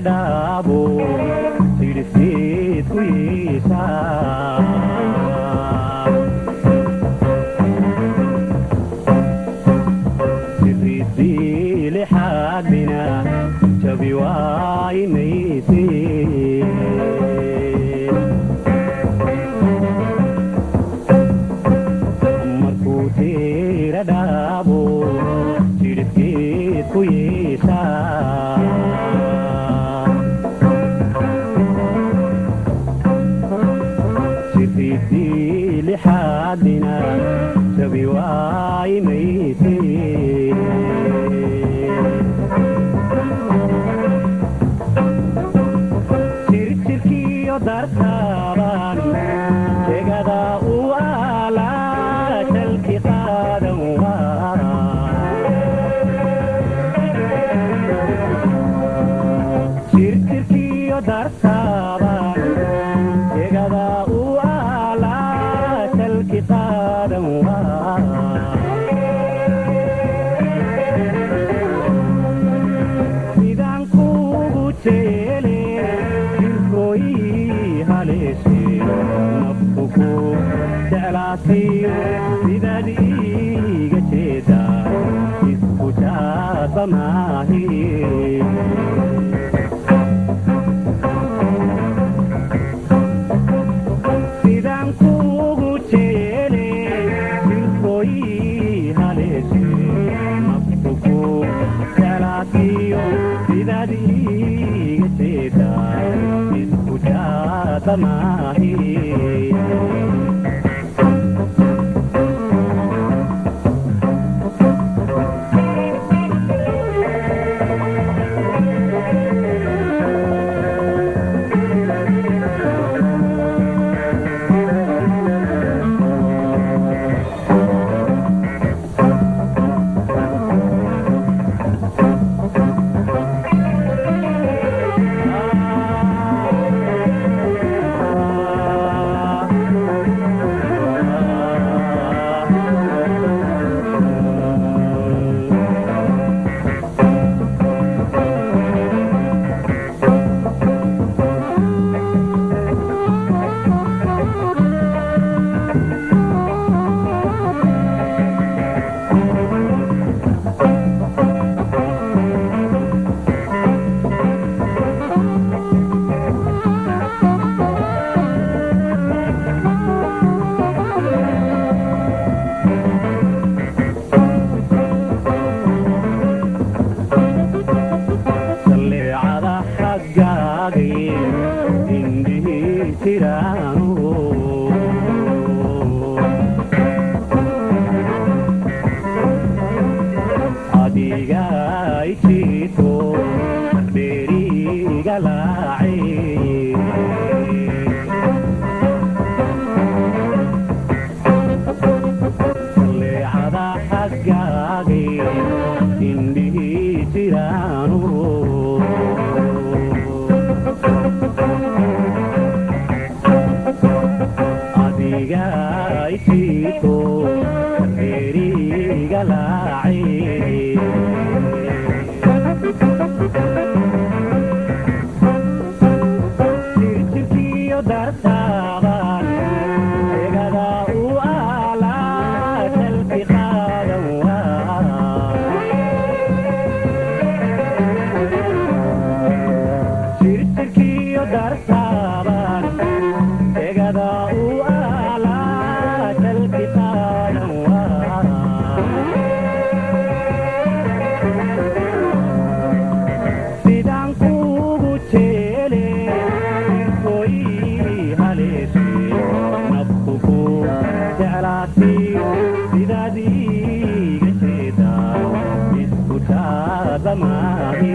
dhaabo sidhiseed ku yeeshaa sidhiidii lixaadina jabi waaynaysee markuu teera dhaabo sidhiseed ku yeeshaa sidhiidii lixaadina jabi waaynaysee jirjirkiyo dartaaban tegada u aalaa jalki qaadan waa jirjirkiyo dartaaban tegada u aalaa jalki qaadan waa sidaan kuugu jeele jirkooyii haleeshee naftu ku jeclaasiyo sidaad iiga jeedaa isku jaaba maahi sidaan kuugu jeele jirkooyii haleeshee naftu ku jeclaasiyo sidaad iiga jeedaa isku jaaba maahi sidaad iiga jeedaa isku jaaba maahi